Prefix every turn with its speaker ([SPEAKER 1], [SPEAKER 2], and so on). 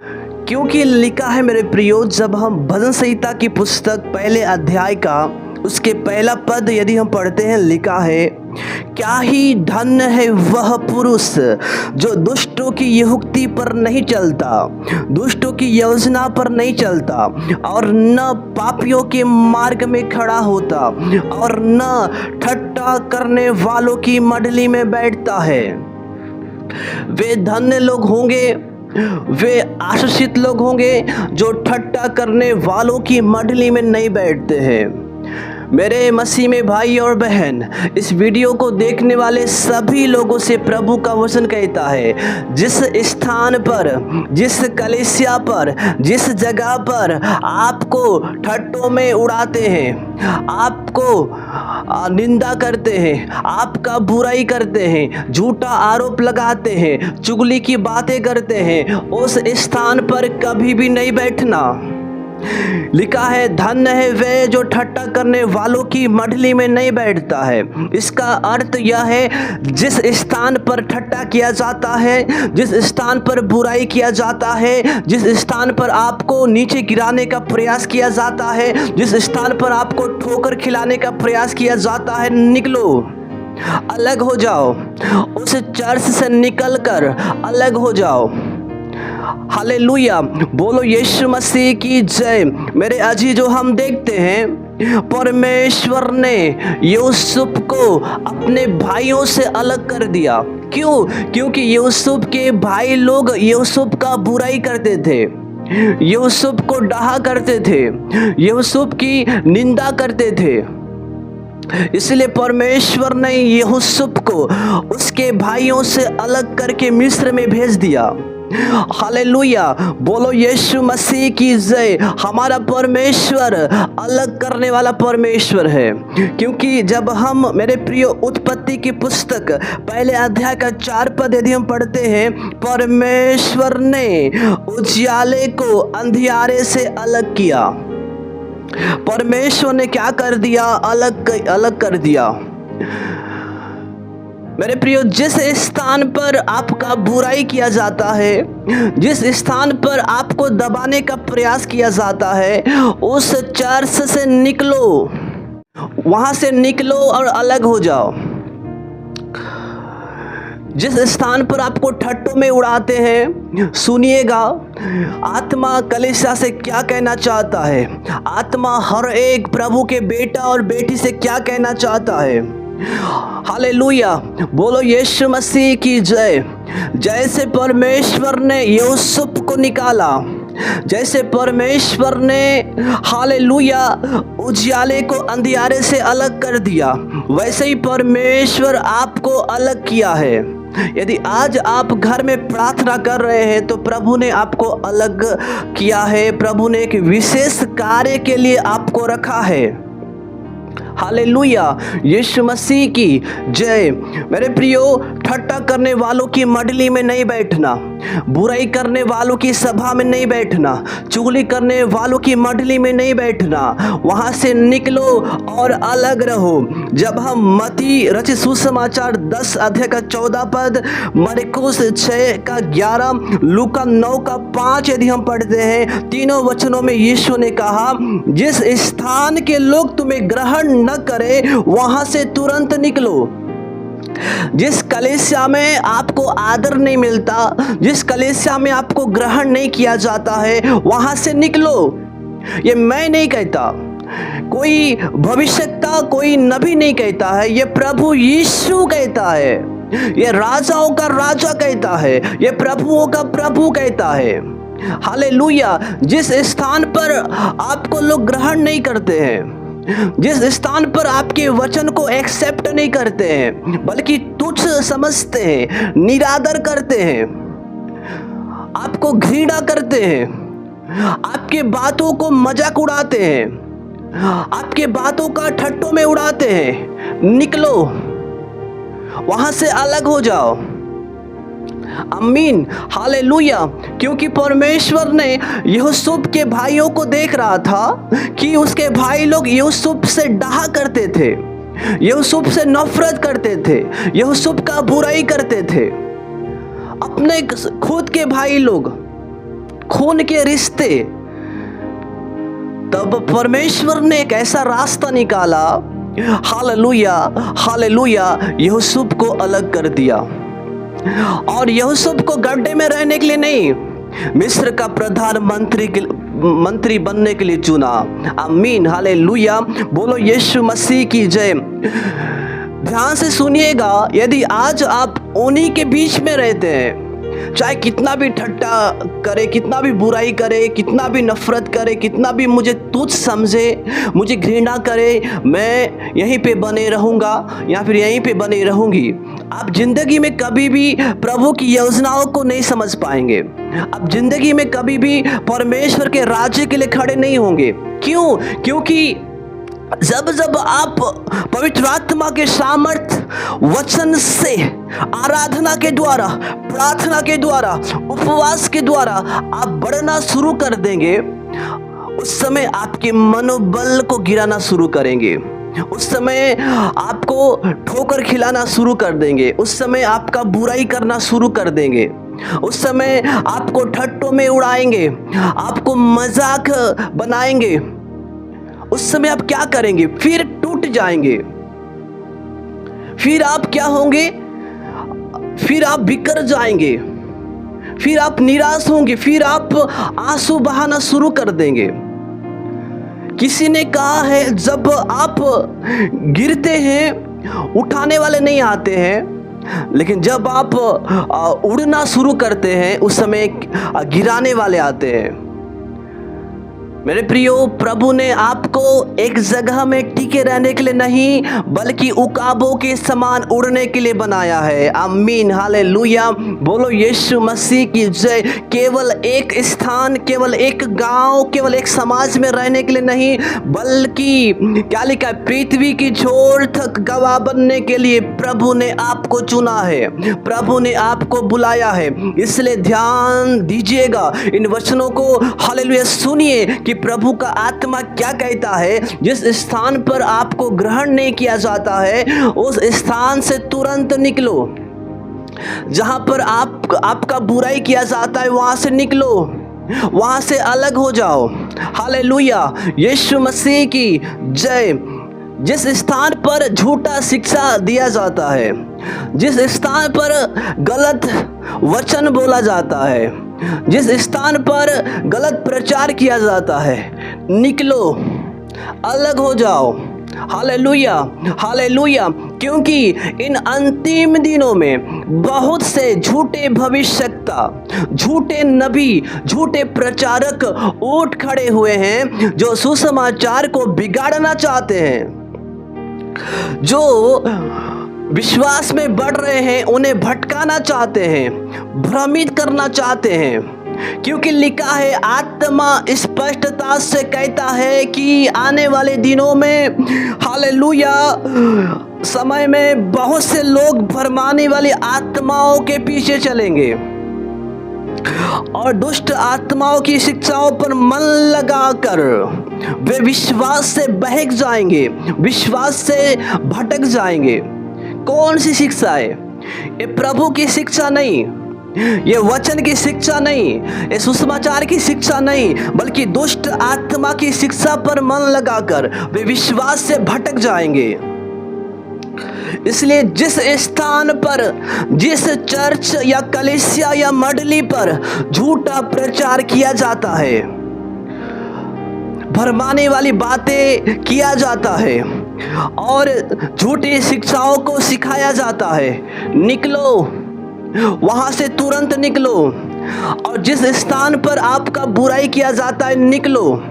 [SPEAKER 1] क्योंकि लिखा है मेरे प्रियो, जब हम भजन संहिता की पुस्तक पहले अध्याय का उसके पहला पद यदि हम पढ़ते हैं, लिखा है, क्या ही धन्य है वह पुरुष जो दुष्टों की युक्ति पर नहीं चलता, दुष्टों की योजना पर नहीं चलता, और न पापियों के मार्ग में खड़ा होता, और न ठट्ठा करने वालों की मंडली में बैठता है। वे धन्य लोग होंगे, वे आशीषित लोग होंगे जो ठट्ठा करने वालों की मंडली में नहीं बैठते हैं। मेरे मसीह में भाई और बहन, इस वीडियो को देखने वाले सभी लोगों से प्रभु का वचन कहता है, जिस स्थान पर, जिस कलीसिया पर, जिस जगह पर आपको ठट्ठों में उड़ाते हैं, आपको निंदा करते हैं, आपका बुराई करते हैं, झूठा आरोप लगाते हैं, चुगली की बातें करते हैं, उस स्थान पर कभी भी नहीं बैठना। लिखा है, धन्य है वे जो ठट्ठा करने वालों की मंडली में नहीं बैठता है। इसका अर्थ यह है, जिस स्थान पर ठट्ठा किया जाता है, जिस स्थान पर बुराई किया जाता है, जिस स्थान पर आपको नीचे गिराने का प्रयास किया जाता है, जिस स्थान पर आपको ठोकर खिलाने का प्रयास किया जाता है, निकलो, अलग हो जाओ, उस चर्च से निकलकर अलग हो जाओ। हालेलुया, बोलो यीशु मसीह की जय। मेरे अजीजों, हम देखते हैं परमेश्वर ने यूसुफ को अपने भाइयों से अलग कर दिया। क्यों? क्योंकि यूसुफ के भाई लोग यूसुफ का बुराई करते थे, यूसुफ को डाहा करते थे, यूसुफ की निंदा करते थे। इसलिए परमेश्वर ने यूसुफ को उसके भाइयों से अलग करके मिस्र में भेज दिया। हालेलुया, बोलो यीशु मसीह की जय। हमारा परमेश्वर अलग करने वाला परमेश्वर है। क्योंकि जब हम, मेरे प्रियो, उत्पत्ति की पुस्तक पहले अध्याय का 4 पद यदि हम पढ़ते हैं, परमेश्वर ने उजियाले को अंधियारे से अलग किया। परमेश्वर ने क्या कर दिया? अलग कर दिया। मेरे प्रियो, जिस स्थान पर आपका बुराई किया जाता है, जिस स्थान पर आपको दबाने का प्रयास किया जाता है, उस चर्च से निकलो, वहां से निकलो और अलग हो जाओ। जिस स्थान पर आपको ठट्ठों में उड़ाते हैं, सुनिएगा, आत्मा कलीसिया से क्या कहना चाहता है, आत्मा हर एक प्रभु के बेटा और बेटी से क्या कहना चाहता है। हालेलुया, बोलो यीशु मसीह की जय। जैसे परमेश्वर ने यूसुफ को निकाला, जैसे परमेश्वर ने, हालेलुया, उजियाले को अंधियारे से अलग कर दिया, वैसे ही परमेश्वर आपको अलग किया है। यदि आज आप घर में प्रार्थना कर रहे हैं तो प्रभु ने आपको अलग किया है, प्रभु ने एक विशेष कार्य के लिए आपको रखा है। हालेलुया, यीशु मसीह की जय। मेरे प्रियो, ठट्ठा करने वालों की मंडली में नहीं बैठना, बुराई करने वालों की सभा में नहीं बैठना, चुगली करने वालों की मंडली में नहीं बैठना, वहां से निकलो और अलग रहो। जब हम मत्ती रचित सुसमाचार 10 अध्याय का 14 पद, मरकुस 6 का 11, लूका 9 का 5 यदि हम पढ़ते हैं, तीनों वचनों में यीशु ने कहा, जिस स्थान के लोग तुम्हें ग्रहण न करे, वहां से तुरंत निकलो। जिस कलीसिया में आपको आदर नहीं मिलता, जिस कलीसिया में आपको ग्रहण नहीं किया जाता है, वहां से निकलो। ये मैं नहीं कहता, कोई भविष्यवक्ता, कोई नबी नहीं कहता है, ये प्रभु यीशु कहता है, ये राजाओं का राजा कहता है, ये प्रभुओं का प्रभु कहता है। हालेलुया, जिस स्थान पर आपको लोग ग्रहण नहीं करते हैं, जिस स्थान पर आपके वचन को एक्सेप्ट नहीं करते हैं, बल्कि तुच्छ समझते हैं, निरादर करते हैं, आपको घृणा करते हैं, आपके बातों को मजाक उड़ाते हैं, आपके बातों का ठट्ठों में उड़ाते हैं, निकलो, वहां से अलग हो जाओ। आमीन, हालेलुया। क्योंकि परमेश्वर ने यूसुफ के भाइयों को देख रहा था कि उसके भाई लोग यूसुफ से डाहा करते थे, यूसुफ से नफरत करते थे, यूसुफ का बुराई करते थे। अपने खुद के भाई लोग, खून के रिश्ते, तब परमेश्वर ने एक ऐसा रास्ता निकाला, हालेलुया हालेलुया, यूसुफ को अलग कर दिया। और यूसुफ को गड्ढे में रहने के लिए नहीं, मिस्र का मंत्री बनने के लिए चुना। आमीन हालेलुया, बोलो यीशु मसीह की जय। ध्यान से सुनिएगा, यदि आज आप उन्हीं के बीच में रहते हैं, चाहे कितना भी ठट्टा करे, कितना भी बुराई करे, कितना भी नफरत करे, कितना भी मुझे तुच्छ समझे, मुझे घृणा करे, मैं यहीं पे बने रहूँगा या फिर यहीं पे बने रहूँगी, आप जिंदगी में कभी भी प्रभु की योजनाओं को नहीं समझ पाएंगे। आप जिंदगी में कभी भी परमेश्वर के राज्य के लिए खड़े नहीं होंगे। क्यों? क्योंकि जब जब आप पवित्र आत्मा के सामर्थ वचन से, आराधना के द्वारा, प्रार्थना के द्वारा, उपवास के द्वारा आप बढ़ना शुरू कर देंगे, उस समय आपके मनोबल को गिराना शुरू करेंगे। उस समय आपको ठोकर खिलाना शुरू कर देंगे। उस समय आपका बुराई करना शुरू कर देंगे। उस समय आपको ठट्टों में उड़ाएंगे, आपको मजाक बनाएंगे। उस समय आप क्या करेंगे? फिर टूट जाएंगे। फिर आप क्या होंगे? फिर आप बिखर जाएंगे, फिर आप निराश होंगे, फिर आप आंसू बहाना शुरू कर देंगे। किसी ने कहा है, जब आप गिरते हैं उठाने वाले नहीं आते हैं, लेकिन जब आप उड़ना शुरू करते हैं उस समय गिराने वाले आते हैं। मेरे प्रियो, प्रभु ने आपको एक जगह में टिके रहने के लिए नहीं, बल्कि उकाबों के समान उड़ने के लिए बनाया है। आमीन हालेलुया, बोलो यीशु मसीह की जय। केवल एक स्थान, केवल एक गांव, केवल एक समाज में रहने के लिए नहीं, बल्कि क्या लिखा है, पृथ्वी की छोर तक गवाह बनने के लिए प्रभु ने आपको चुना है, प्रभु ने आपको बुलाया है। इसलिए ध्यान दीजिएगा, इन वचनों को हालेलुया सुनिए कि प्रभु का आत्मा क्या कहता है। जिस स्थान पर आपको ग्रहण नहीं किया जाता है, उस स्थान से तुरंत निकलो। जहां पर आपका बुराई किया जाता है, वहां से निकलो, वहां से अलग हो जाओ। हालेलुया, यीशु मसीह की जय। जिस स्थान पर झूठा शिक्षा दिया जाता है, जिस स्थान पर गलत वचन बोला जाता है, जिस स्थान पर गलत प्रचार किया जाता है, निकलो, अलग हो जाओ। हालेलुया हालेलुया, क्योंकि इन अंतिम दिनों में बहुत से झूठे भविष्यवक्ता, झूठे नबी, झूठे प्रचारक उठ खड़े हुए हैं, जो सुसमाचार को बिगाड़ना चाहते हैं, जो विश्वास में बढ़ रहे हैं उन्हें भटकाना चाहते हैं, भ्रमित करना चाहते हैं। क्योंकि लिखा है, आत्मा स्पष्टता से कहता है कि आने वाले दिनों में, हालेलुया, समय में बहुत से लोग भरमाने वाली आत्माओं के पीछे चलेंगे और दुष्ट आत्माओं की शिक्षाओं पर मन लगाकर वे विश्वास से बहक जाएंगे, विश्वास से भटक जाएंगे। कौन सी शिक्षा है? ये प्रभु की शिक्षा नहीं, ये वचन की शिक्षा नहीं, ये सुसमाचार की शिक्षा नहीं, बल्कि दुष्ट आत्मा की शिक्षा पर मन लगाकर वे विश्वास से भटक जाएंगे। इसलिए जिस स्थान पर, जिस चर्च या कलीसिया या मंडली पर झूठा प्रचार किया जाता है, भरमाने वाली बातें किया जाता है और झूठी शिक्षाओं को सिखाया जाता है, निकलो, वहां से तुरंत निकलो। और जिस स्थान पर आपका बुराई किया जाता है, निकलो।